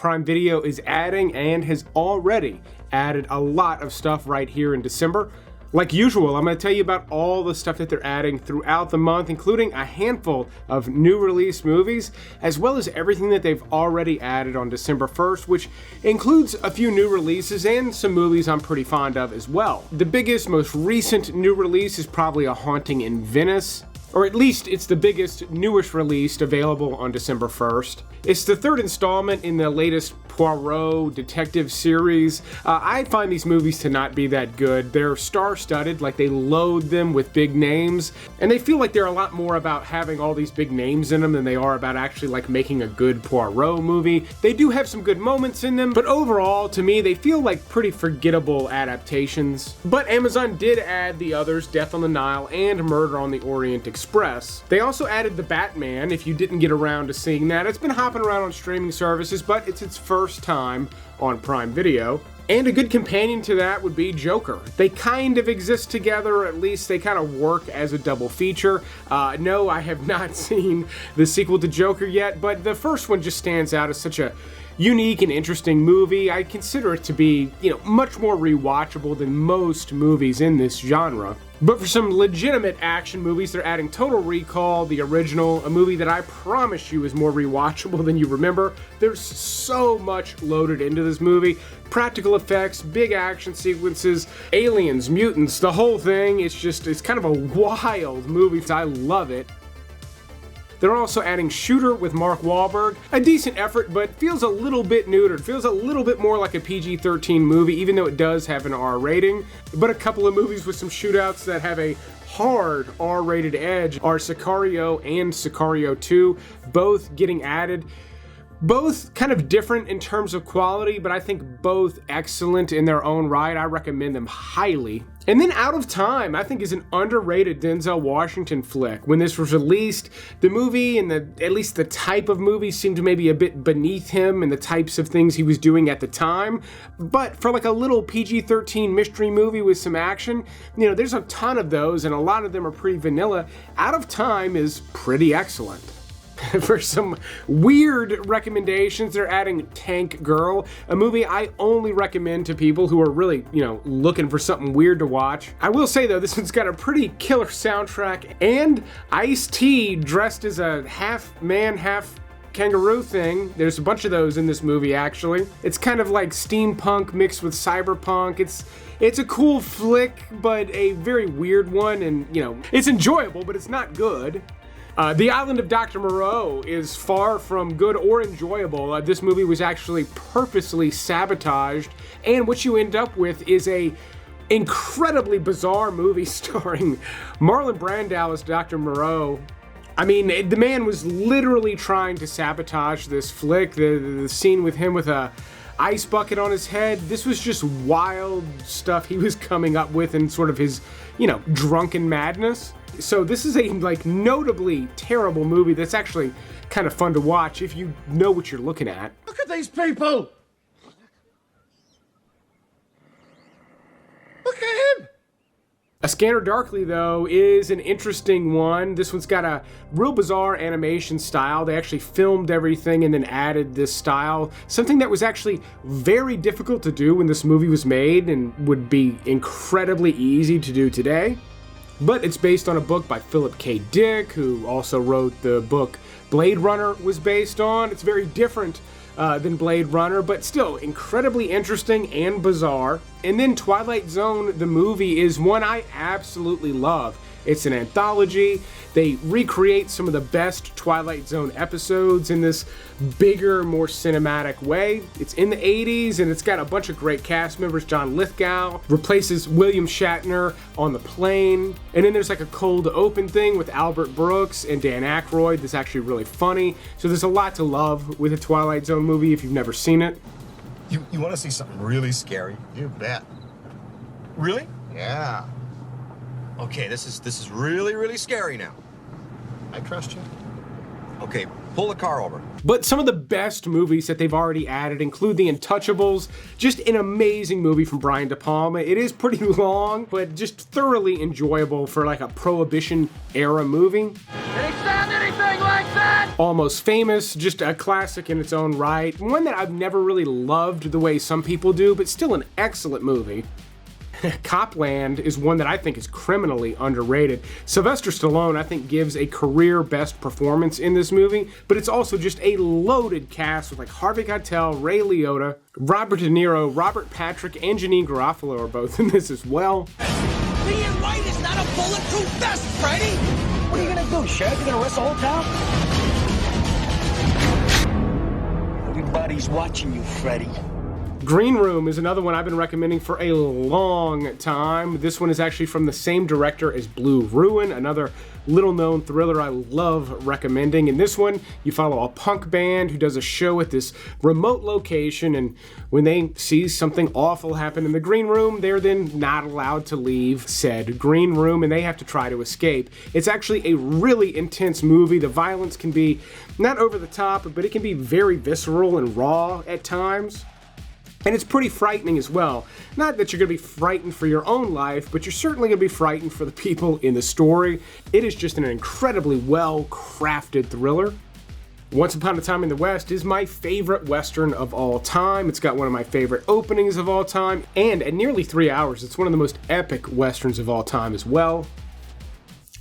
Prime Video is adding and has already added a lot of stuff right here in December. Like usual, I'm going to tell you about all the stuff that they're adding throughout the month, including a handful of new release movies, as well as everything that they've already added on December 1st, which includes a few new releases and some movies I'm pretty fond of as well. The biggest, most recent new release is probably A Haunting in Venice, or at least it's the biggest, newest release available on December 1st. It's the third installment in the latest Poirot detective series. I find these movies to not be that good. They're star-studded, like they load them with big names, and they feel like they're a lot more about having all these big names in them than they are about actually like making a good Poirot movie. They do have some good moments in them, but overall, to me, they feel like pretty forgettable adaptations. But Amazon did add the others, Death on the Nile and Murder on the Orient Express. They also added The Batman, if you didn't get around to seeing that. It's been hopping around on streaming services, but it's its first time on Prime Video. And a good companion to that would be Joker. They kind of exist together, or at least they kind of work as a double feature. No, I have not seen the sequel to Joker yet, but the first one just stands out as such a unique and interesting movie. I consider it to be, much more rewatchable than most movies in this genre. But for some legitimate action movies, they're adding Total Recall, the original, a movie that I promise you is more rewatchable than you remember. There's so much loaded into this movie. Practical effects, big action sequences, aliens, mutants, the whole thing. It's kind of a wild movie. I love it. They're also adding Shooter with Mark Wahlberg. A decent effort, but feels a little bit neutered. Feels a little bit more like a PG-13 movie, even though it does have an R rating. But a couple of movies with some shootouts that have a hard R-rated edge are Sicario and Sicario 2, both getting added. Both kind of different in terms of quality, but I think both excellent in their own right. I recommend them highly. And then Out of Time, I think, is an underrated Denzel Washington flick. When this was released, the movie and at least the type of movie seemed maybe a bit beneath him and the types of things he was doing at the time. But for like a little PG-13 mystery movie with some action, there's a ton of those and a lot of them are pretty vanilla. Out of Time is pretty excellent. For some weird recommendations, they're adding Tank Girl, a movie I only recommend to people who are really, looking for something weird to watch. I will say, though, this one's got a pretty killer soundtrack, and Ice-T dressed as a half-man, half-kangaroo thing. There's a bunch of those in this movie, actually. It's kind of like steampunk mixed with cyberpunk. It's a cool flick, but a very weird one, and, it's enjoyable, but it's not good. The Island of Dr. Moreau is far from good or enjoyable. This movie was actually purposely sabotaged, and what you end up with is a incredibly bizarre movie starring Marlon Brando as Dr. Moreau. I mean, the man was literally trying to sabotage this flick. The scene with him with a ice bucket on his head, this was just wild stuff he was coming up with in sort of his, drunken madness. So this is a notably terrible movie that's actually kind of fun to watch if you know what you're looking at. Look at these people! Look at him! A Scanner Darkly, though, is an interesting one. This one's got a real bizarre animation style. They actually filmed everything and then added this style. Something that was actually very difficult to do when this movie was made and would be incredibly easy to do today. But it's based on a book by Philip K. Dick, who also wrote the book Blade Runner was based on. It's very different than Blade Runner, but still incredibly interesting and bizarre. And then Twilight Zone, the movie, is one I absolutely love. It's an anthology. They recreate some of the best Twilight Zone episodes in this bigger, more cinematic way. It's in the 80s, and it's got a bunch of great cast members. John Lithgow replaces William Shatner on the plane. And then there's like a cold open thing with Albert Brooks and Dan Aykroyd that's actually really funny. So there's a lot to love with a Twilight Zone movie if you've never seen it. You want to see something really scary? You bet. Really? Yeah. Okay, this is really, really scary now. I trust you. Okay, pull the car over. But some of the best movies that they've already added include The Untouchables, just an amazing movie from Brian De Palma. It is pretty long, but just thoroughly enjoyable for like a Prohibition era movie. Did he sound anything like that? Almost Famous, just a classic in its own right. One that I've never really loved the way some people do, but still an excellent movie. Copland is one that I think is criminally underrated. Sylvester Stallone, I think, gives a career best performance in this movie, but it's also just a loaded cast with like Harvey Keitel, Ray Liotta, Robert De Niro, Robert Patrick, and Janine Garofalo are both in this as well. Being right is not a bulletproof vest, Freddy! What are you gonna do, Sheriff? You gonna arrest the whole town? Everybody's watching you, Freddy. Green Room is another one I've been recommending for a long time. This one is actually from the same director as Blue Ruin, another little-known thriller I love recommending. In this one, you follow a punk band who does a show at this remote location, and when they see something awful happen in the green room, they're then not allowed to leave said green room, and they have to try to escape. It's actually a really intense movie. The violence can be not over the top, but it can be very visceral and raw at times. And it's pretty frightening as well. Not that you're going to be frightened for your own life, but you're certainly going to be frightened for the people in the story. It is just an incredibly well-crafted thriller. Once Upon a Time in the West is my favorite Western of all time. It's got one of my favorite openings of all time, and at nearly 3 hours, it's one of the most epic Westerns of all time as well.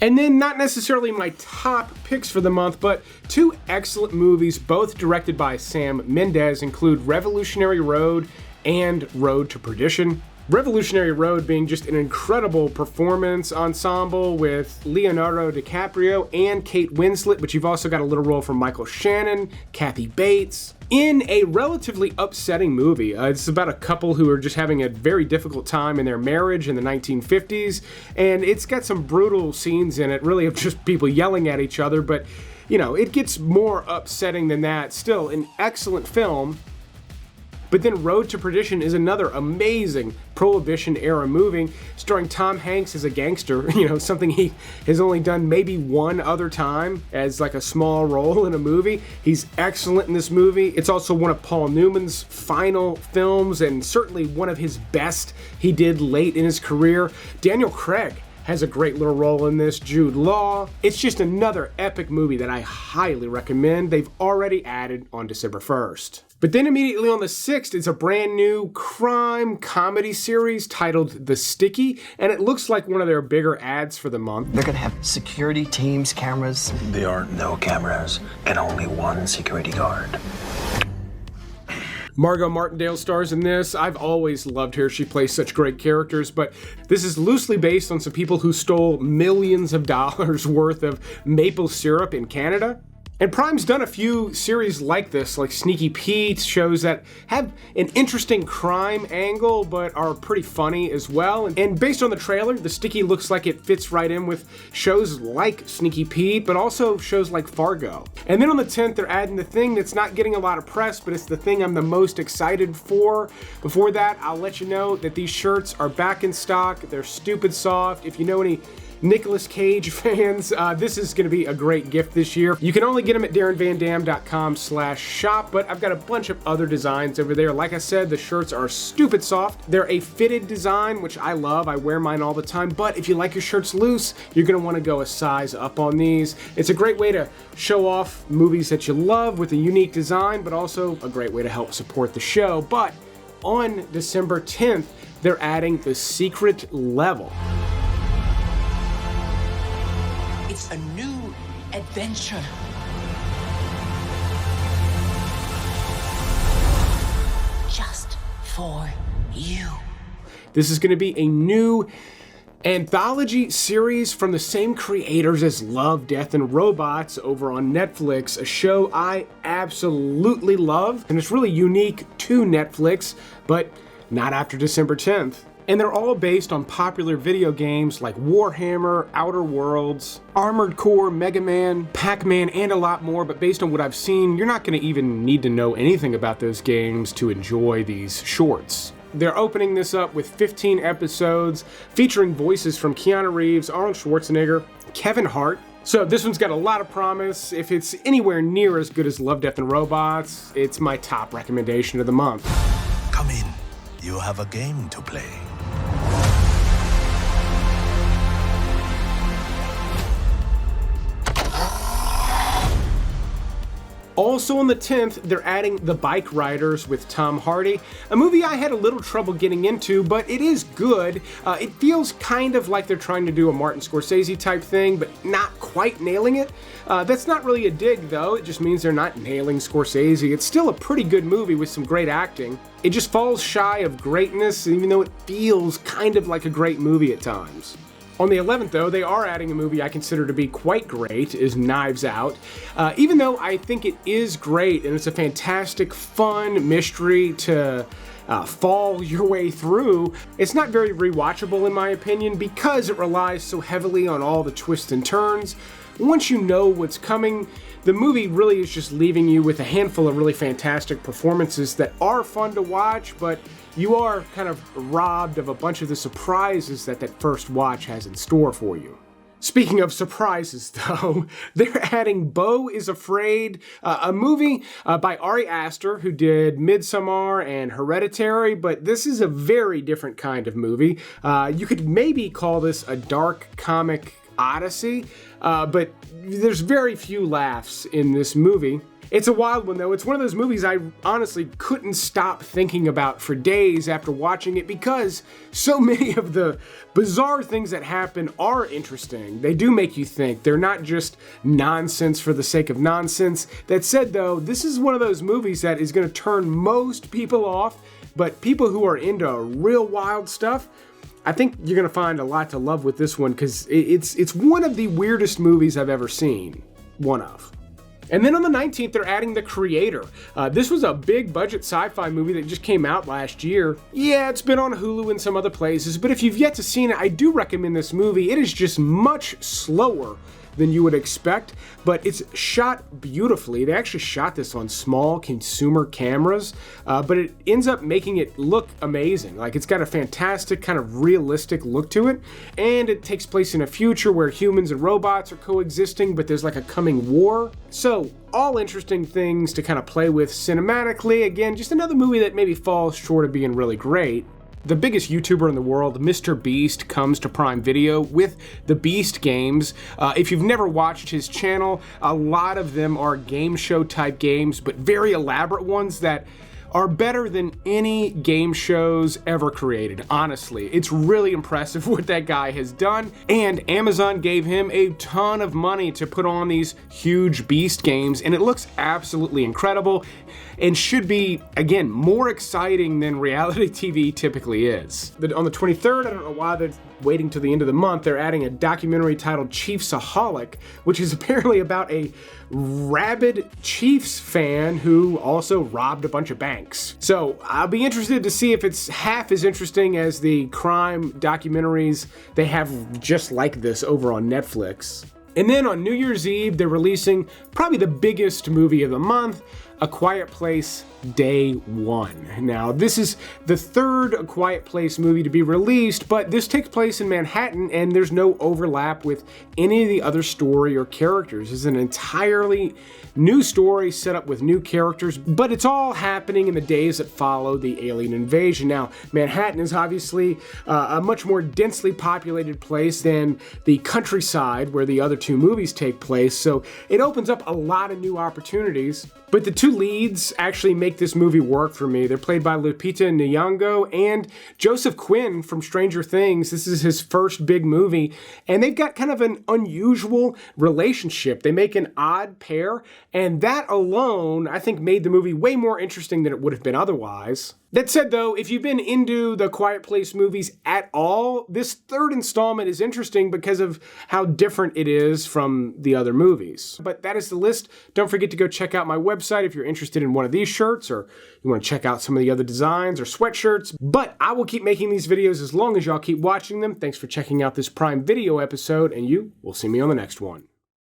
And then, not necessarily my top picks for the month, but two excellent movies, both directed by Sam Mendes, include Revolutionary Road and Road to Perdition. Revolutionary Road being just an incredible performance ensemble with Leonardo DiCaprio and Kate Winslet, but you've also got a little role from Michael Shannon, Kathy Bates, in a relatively upsetting movie. It's about a couple who are just having a very difficult time in their marriage in the 1950s, and it's got some brutal scenes in it, really of just people yelling at each other, but, you know, it gets more upsetting than that. Still, an excellent film. But then Road to Perdition is another amazing Prohibition-era movie starring Tom Hanks as a gangster, you know, something he has only done maybe one other time as like a small role in a movie. He's excellent in this movie. It's also one of Paul Newman's final films and certainly one of his best he did late in his career. Daniel Craig has a great little role in this, Jude Law. It's just another epic movie that I highly recommend. They've already added on December 1st. But then immediately on the 6th, it's a brand new crime comedy series titled The Sticky, and it looks like one of their bigger ads for the month. They're gonna have security teams, cameras. There are no cameras and only one security guard. Margot Martindale stars in this. I've always loved her. She plays such great characters, but this is loosely based on some people who stole millions of dollars worth of maple syrup in Canada. And Prime's done a few series like this, like Sneaky Pete, shows that have an interesting crime angle, but are pretty funny as well. And based on the trailer, The Sticky looks like it fits right in with shows like Sneaky Pete, but also shows like Fargo. And then on the 10th, they're adding the thing that's not getting a lot of press, but it's the thing I'm the most excited for. Before that, I'll let you know that these shirts are back in stock. They're stupid soft. If you know any Nicolas Cage fans, this is going to be a great gift this year. You can only get them at darrenvandam.com/shop, but I've got a bunch of other designs over there. Like I said, the shirts are stupid soft. They're a fitted design, which I love. I wear mine all the time, but if you like your shirts loose, you're going to want to go a size up on these. It's a great way to show off movies that you love with a unique design, but also a great way to help support the show. But on December 10th, they're adding the secret level. It's a new adventure. Just for you. This is going to be a new anthology series from the same creators as Love, Death, and Robots over on Netflix, a show I absolutely love, and it's really unique to Netflix, but not after December 10th. And they're all based on popular video games like Warhammer, Outer Worlds, Armored Core, Mega Man, Pac-Man, and a lot more, but based on what I've seen, you're not going to even need to know anything about those games to enjoy these shorts. They're opening this up with 15 episodes featuring voices from Keanu Reeves, Arnold Schwarzenegger, Kevin Hart. So this one's got a lot of promise. If it's anywhere near as good as Love, Death, and Robots, it's my top recommendation of the month. Come in. You have a game to play. Also on the 10th, they're adding The Bike Riders with Tom Hardy, a movie I had a little trouble getting into, but it is good. It feels kind of like they're trying to do a Martin Scorsese type thing, but not quite nailing it. That's not really a dig though, it just means they're not nailing Scorsese. It's still a pretty good movie with some great acting. It just falls shy of greatness, even though it feels kind of like a great movie at times. On the 11th, though, they are adding a movie I consider to be quite great, is Knives Out. Even though I think it is great, and it's a fantastic, fun mystery to fall your way through, it's not very rewatchable in my opinion because it relies so heavily on all the twists and turns. Once you know what's coming, the movie really is just leaving you with a handful of really fantastic performances that are fun to watch, but you are kind of robbed of a bunch of the surprises that first watch has in store for you. Speaking of surprises, though, they're adding Beau is Afraid, a movie by Ari Aster, who did Midsommar and Hereditary, but this is a very different kind of movie. You could maybe call this a dark comic odyssey, but there's very few laughs in this movie. It's a wild one though. It's one of those movies I honestly couldn't stop thinking about for days after watching it because so many of the bizarre things that happen are interesting. They do make you think. They're not just nonsense for the sake of nonsense. That said though, this is one of those movies that is going to turn most people off, but people who are into real wild stuff, I think you're going to find a lot to love with this one because it's one of the weirdest movies I've ever seen. One of. And then on the 19th, they're adding The Creator. This was a big budget sci-fi movie that just came out last year. Yeah, it's been on Hulu and some other places, but if you've yet to see it, I do recommend this movie. It is just much slower than you would expect, but it's shot beautifully. They actually shot this on small consumer cameras, but it ends up making it look amazing. Like, it's got a fantastic kind of realistic look to it, and it takes place in a future where humans and robots are coexisting, but there's like a coming war. So, all interesting things to kind of play with cinematically. Again, just another movie that maybe falls short of being really great. The biggest YouTuber in the world, Mr. Beast, comes to Prime Video with the Beast games. If you've never watched his channel, a lot of them are game show type games, but very elaborate ones that are better than any game shows ever created, honestly. It's really impressive what that guy has done, and Amazon gave him a ton of money to put on these huge Beast games, and it looks absolutely incredible, and should be, again, more exciting than reality TV typically is. But on the 23rd, I don't know why they're waiting till the end of the month, they're adding a documentary titled Chiefsaholic, which is apparently about a rabid Chiefs fan who also robbed a bunch of banks. So I'll be interested to see if it's half as interesting as the crime documentaries they have just like this over on Netflix. And then on New Year's Eve, they're releasing probably the biggest movie of the month, A Quiet Place Day One. Now, this is the third A Quiet Place movie to be released, but this takes place in Manhattan and there's no overlap with any of the other story or characters. It's an entirely new story set up with new characters, but it's all happening in the days that follow the alien invasion. Now, Manhattan is obviously a much more densely populated place than the countryside where the other two movies take place, so it opens up a lot of new opportunities. But the two leads actually make this movie work for me. They're played by Lupita Nyong'o and Joseph Quinn from Stranger Things. This is his first big movie, and they've got kind of an unusual relationship. They make an odd pair, and that alone, I think, made the movie way more interesting than it would have been otherwise. That said, though, if you've been into the Quiet Place movies at all, this third installment is interesting because of how different it is from the other movies. But that is the list. Don't forget to go check out my website if you're interested in one of these shirts or you want to check out some of the other designs or sweatshirts. But I will keep making these videos as long as y'all keep watching them. Thanks for checking out this Prime Video episode, and you will see me on the next one.